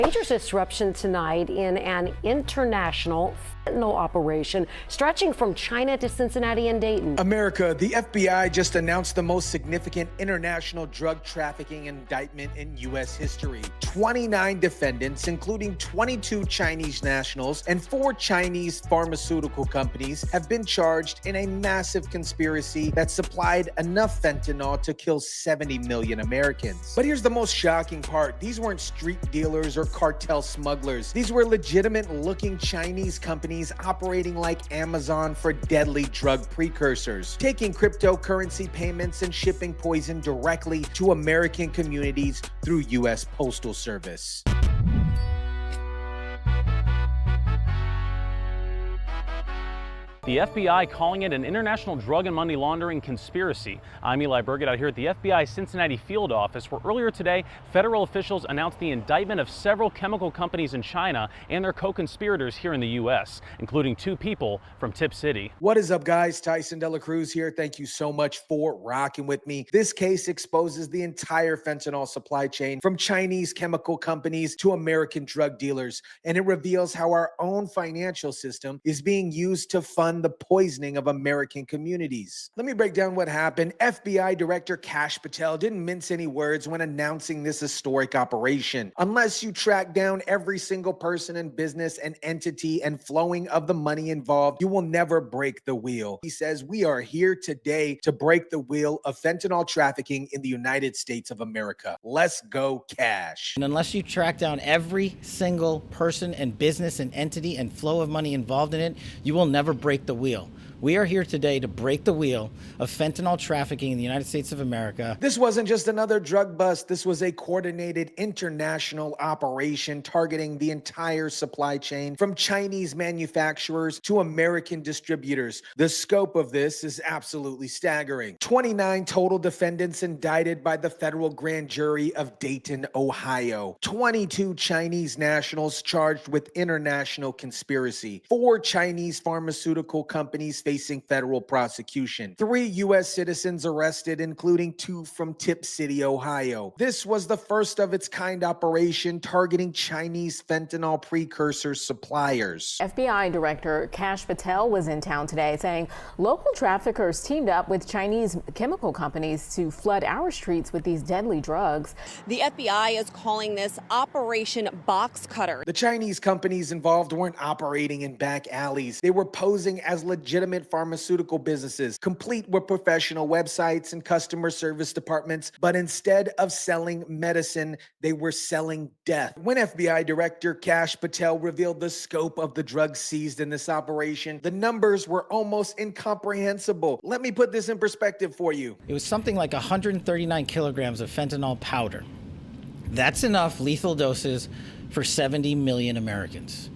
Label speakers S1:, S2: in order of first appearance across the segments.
S1: Major disruption tonight in an international fentanyl operation stretching from China to Cincinnati and Dayton.
S2: America, the FBI just announced the most significant international drug trafficking indictment in U.S. history. 29 defendants, including 22 Chinese nationals and 4 Chinese pharmaceutical companies, have been charged in a massive conspiracy that supplied enough fentanyl to kill 70 million Americans. But here's the most shocking part. These weren't street dealers or cartel smugglers. These were legitimate-looking Chinese companies operating like Amazon for deadly drug precursors, taking cryptocurrency payments and shipping poison directly to American communities through U.S. Postal Service.
S3: The FBI calling it an international drug and money laundering conspiracy. I'm Eli Burgett out here at the FBI Cincinnati field office, where earlier today, federal officials announced the indictment of several chemical companies in China and their co-conspirators here in the U.S., including 2 people from Tip City.
S2: What is up, guys? Tyson Dela Cruz here. Thank you so much for rocking with me. This case exposes the entire fentanyl supply chain from Chinese chemical companies to American drug dealers, and it reveals how our own financial system is being used to fund the poisoning of American communities. Let me break down what happened. FBI Director Kash Patel didn't mince any words when announcing this historic operation. Unless you track down every single person and business and entity and flowing of the money involved, you will never break the wheel. He says, we are here today to break the wheel of fentanyl trafficking in the United States of America. Let's go, Kash.
S4: And unless you track down every single person and business and entity and flow of money involved in it, you will never break the wheel. We are here today to break the wheel of fentanyl trafficking in the United States of America.
S2: This wasn't just another drug bust. This was a coordinated international operation targeting the entire supply chain from Chinese manufacturers to American distributors. The scope of this is absolutely staggering. 29 total defendants indicted by the federal grand jury of Dayton, Ohio. 22 Chinese nationals charged with international conspiracy. 4 Chinese pharmaceutical companies facing federal prosecution. 3 U.S. citizens arrested, including 2 from Tip City, Ohio. This was the first of its kind operation targeting Chinese fentanyl precursor suppliers.
S5: FBI Director Kash Patel was in town today saying local traffickers teamed up with Chinese chemical companies to flood our streets with these deadly drugs.
S6: The FBI is calling this Operation Box Cutter.
S2: The Chinese companies involved weren't operating in back alleys. They were posing as legitimate pharmaceutical businesses, complete with professional websites and customer service departments, but instead of selling medicine, they were selling death. When FBI Director Kash Patel revealed the scope of the drugs seized in this operation, the numbers were almost incomprehensible. Let me put this in perspective for you.
S4: It was something like 139 kilograms of fentanyl powder. That's enough lethal doses for 70 million Americans.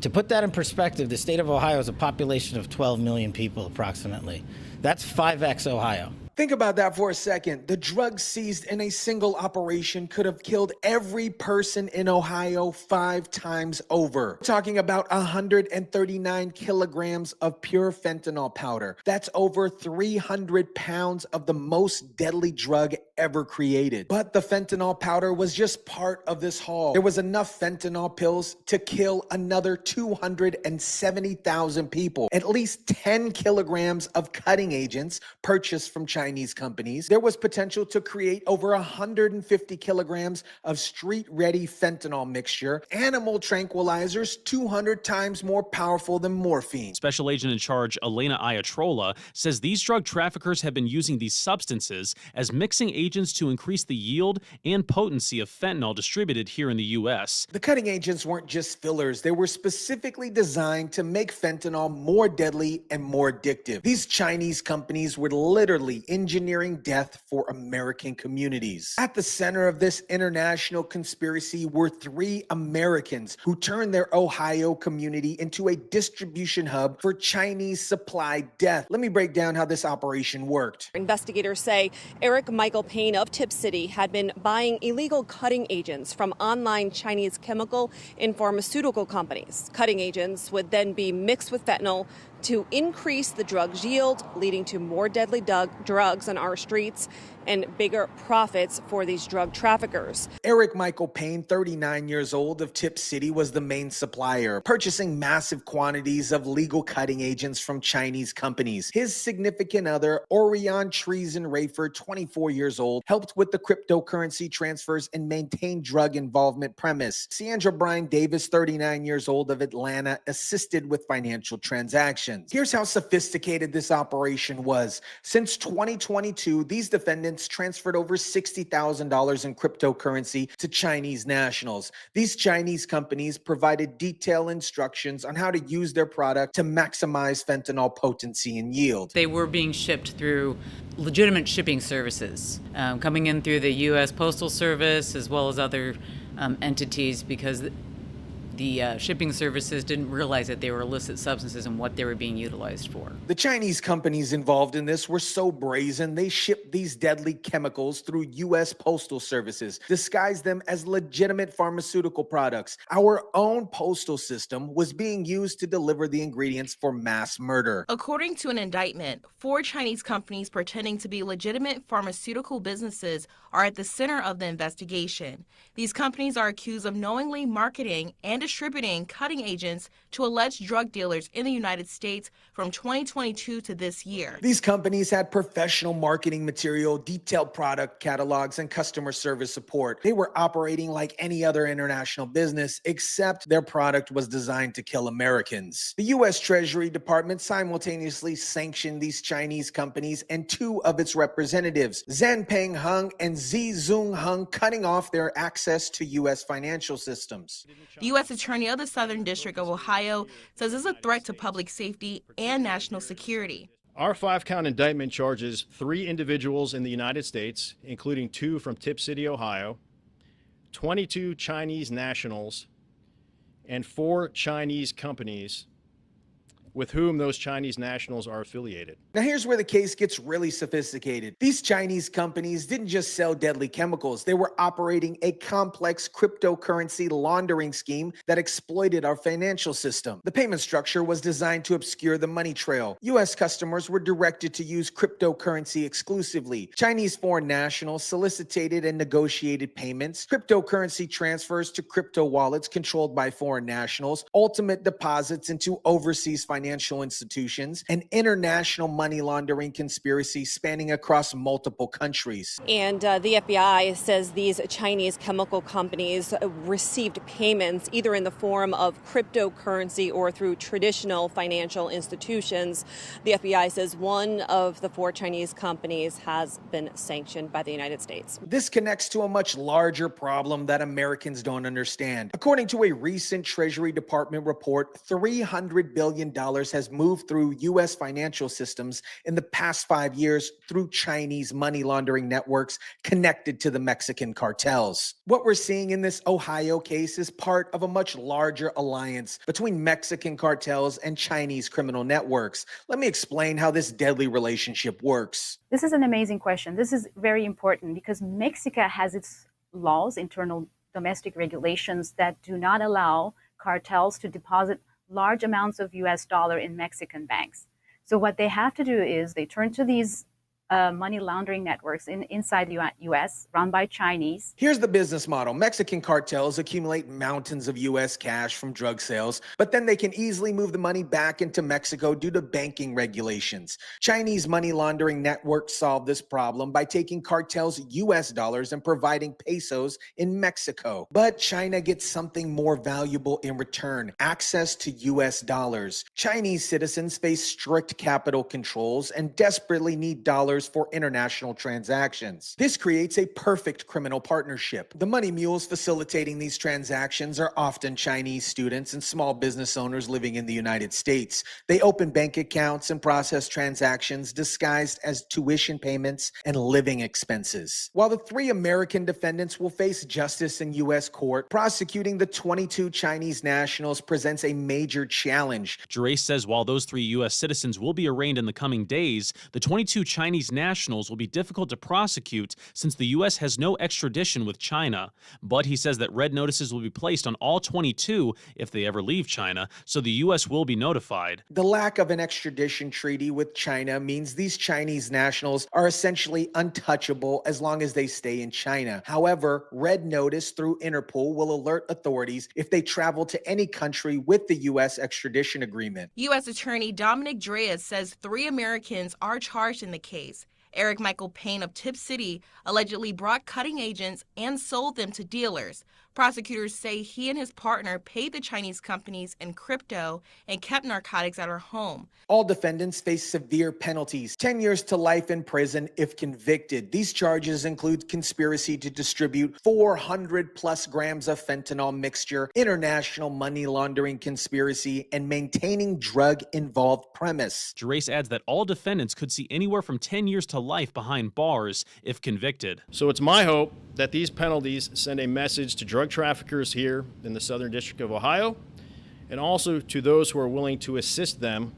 S4: To put that in perspective, the state of Ohio has a population of 12 million people approximately. That's 5x Ohio.
S2: Think about that for a second. The drugs seized in a single operation could have killed every person in Ohio 5 times over. We're talking about 139 kilograms of pure fentanyl powder. That's over 300 pounds of the most deadly drug ever created. But the fentanyl powder was just part of this haul. There was enough fentanyl pills to kill another 270,000 people. At least 10 kilograms of cutting agents purchased from Chinese companies. There was potential to create over 150 kilograms of street-ready fentanyl mixture, animal tranquilizers 200 times more powerful than morphine.
S3: Special Agent in Charge Elena Iatrola says these drug traffickers have been using these substances as mixing agents to increase the yield and potency of fentanyl distributed here in the U.S.
S2: The cutting agents weren't just fillers. They were specifically designed to make fentanyl more deadly and more addictive. These Chinese companies were literally engineering death for American communities. At the center of this international conspiracy were 3 Americans who turned their Ohio community into a distribution hub for Chinese supplied death. Let me break down how this operation worked.
S6: Investigators say Eric Michael Payne of Tip City had been buying illegal cutting agents from online Chinese chemical and pharmaceutical companies. Cutting agents would then be mixed with fentanyl to increase the drug's yield, leading to more deadly drugs on our streets and bigger profits for these drug traffickers.
S2: Eric Michael Payne, 39 years old, of Tip City, was the main supplier, purchasing massive quantities of legal cutting agents from Chinese companies. His significant other, Orion Treason Rayford, 24 years old, helped with the cryptocurrency transfers and maintained drug involvement premise. Sandra Bryan Davis, 39 years old, of Atlanta, assisted with financial transactions. Here's how sophisticated this operation was. Since 2022, these defendants transferred over $60,000 in cryptocurrency to Chinese nationals. These Chinese companies provided detailed instructions on how to use their product to maximize fentanyl potency and yield.
S7: They were being shipped through legitimate shipping services, coming in through the U.S. Postal Service as well as other entities, because the shipping services didn't realize that they were illicit substances and what they were being utilized for.
S2: The Chinese companies involved in this were so brazen, they shipped these deadly chemicals through U.S. Postal Services, disguised them as legitimate pharmaceutical products. Our own postal system was being used to deliver the ingredients for mass murder.
S8: According to an indictment, 4 Chinese companies pretending to be legitimate pharmaceutical businesses are at the center of the investigation. These companies are accused of knowingly marketing and distributing cutting agents to alleged drug dealers in the United States from 2022 to this year.
S2: These companies had professional marketing material, detailed product catalogs, and customer service support. They were operating like any other international business, except their product was designed to kill Americans. The U.S. Treasury Department simultaneously sanctioned these Chinese companies and 2 of its representatives, Zhen Peng Hung and Zi Zung Hung, cutting off their access to U.S. financial systems.
S8: The U.S. Attorney of the Southern District of Ohio says it's a threat to public safety and national security.
S9: Our 5-count indictment charges 3 individuals in the United States, including 2 from Tip City, Ohio, 22 Chinese nationals, and 4 Chinese companies with whom those Chinese nationals are affiliated.
S2: Now here's where the case gets really sophisticated. These Chinese companies didn't just sell deadly chemicals. They were operating a complex cryptocurrency laundering scheme that exploited our financial system. The payment structure was designed to obscure the money trail. U.S. customers were directed to use cryptocurrency exclusively. Chinese foreign nationals solicited and negotiated payments, cryptocurrency transfers to crypto wallets controlled by foreign nationals, ultimate deposits into overseas financial institutions, and international money laundering conspiracy spanning across multiple countries.
S6: And the FBI says these Chinese chemical companies received payments either in the form of cryptocurrency or through traditional financial institutions. The FBI says 1 of the 4 Chinese companies has been sanctioned by the United States.
S2: This connects to a much larger problem that Americans don't understand. According to a recent Treasury Department report, $300 billion has moved through U.S. financial systems in the past 5 years through Chinese money laundering networks connected to the Mexican cartels. What we're seeing in this Ohio case is part of a much larger alliance between Mexican cartels and Chinese criminal networks. Let me explain how this deadly relationship works.
S10: This is an amazing question. This is very important because Mexico has its laws, internal domestic regulations that do not allow cartels to deposit large amounts of US dollar in Mexican banks. So what they have to do is they turn to these money laundering networks inside the U.S. run by Chinese.
S2: Here's the business model. Mexican cartels accumulate mountains of U.S. cash from drug sales, but then they can easily move the money back into Mexico due to banking regulations. Chinese money laundering networks solve this problem by taking cartels' U.S. dollars and providing pesos in Mexico. But China gets something more valuable in return: access to U.S. dollars. Chinese citizens face strict capital controls and desperately need dollars for international transactions. This creates a perfect criminal partnership. The money mules facilitating these transactions are often Chinese students and small business owners living in the United States. They open bank accounts and process transactions disguised as tuition payments and living expenses. While the 3 American defendants will face justice in U.S. court, prosecuting the 22 Chinese nationals presents a major challenge.
S3: Gerace says while those 3 U.S. citizens will be arraigned in the coming days, the 22 Chinese nationals will be difficult to prosecute since the U.S. has no extradition with China. But he says that red notices will be placed on all 22 if they ever leave China, so the U.S. will be notified.
S2: The lack of an extradition treaty with China means these Chinese nationals are essentially untouchable as long as they stay in China. However, red notice through Interpol will alert authorities if they travel to any country with the U.S. extradition agreement.
S8: U.S. Attorney Dominic Dreas says 3 Americans are charged in the case. Eric Michael Payne of Tip City allegedly brought cutting agents and sold them to dealers. Prosecutors say he and his partner paid the Chinese companies in crypto and kept narcotics at her home.
S2: All defendants face severe penalties, 10 years to life in prison if convicted. These charges include conspiracy to distribute 400 plus grams of fentanyl mixture, international money laundering conspiracy, and maintaining drug-involved premise.
S3: Gerace adds that all defendants could see anywhere from 10 years to life behind bars if convicted.
S9: So it's my hope that these penalties send a message to drug traffickers here in the Southern District of Ohio, and also to those who are willing to assist them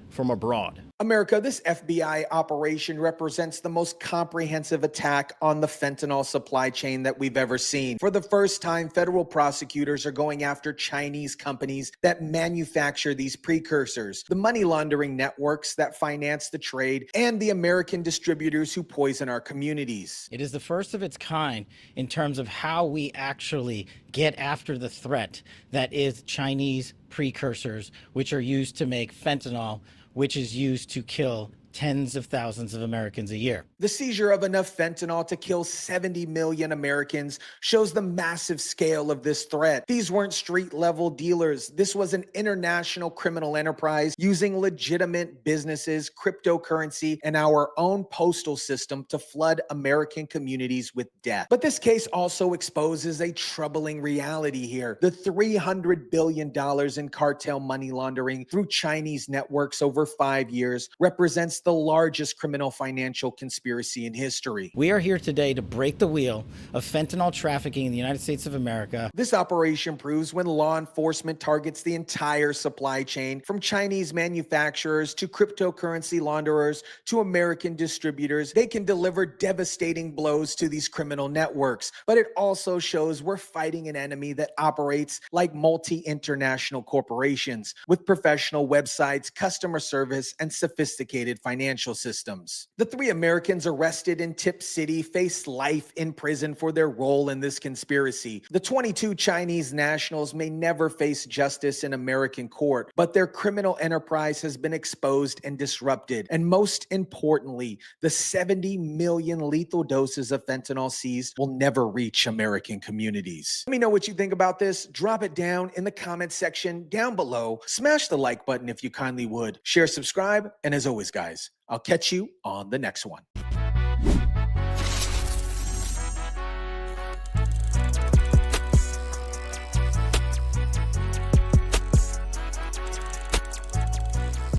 S9: from abroad.
S2: America, this FBI operation represents the most comprehensive attack on the fentanyl supply chain that we've ever seen. For the first time, federal prosecutors are going after Chinese companies that manufacture these precursors, the money laundering networks that finance the trade, and the American distributors who poison our communities.
S4: It is the first of its kind in terms of how we actually get after the threat that is Chinese precursors, which are used to make fentanyl, which is used to kill tens of thousands of Americans a year.
S2: The seizure of enough fentanyl to kill 70 million Americans shows the massive scale of this threat. These weren't street-level dealers. This was an international criminal enterprise using legitimate businesses, cryptocurrency, and our own postal system to flood American communities with death. But this case also exposes a troubling reality here. The $300 billion in cartel money laundering through Chinese networks over 5 years represents the largest criminal financial conspiracy in history.
S4: We are here today to break the wheel of fentanyl trafficking in the United States of America.
S2: This operation proves when law enforcement targets the entire supply chain, from Chinese manufacturers to cryptocurrency launderers to American distributors, they can deliver devastating blows to these criminal networks. But it also shows we're fighting an enemy that operates like multi-international corporations with professional websites, customer service, and sophisticated financial systems. The 3 Americans arrested in Tip City faced life in prison for their role in this conspiracy. The 22 Chinese nationals may never face justice in American court, but their criminal enterprise has been exposed and disrupted. And most importantly, the 70 million lethal doses of fentanyl seized will never reach American communities. Let me know what you think about this. Drop it down in the comment section down below. Smash the like button if you kindly would. Share, subscribe, and as always, guys, I'll catch you on the next one.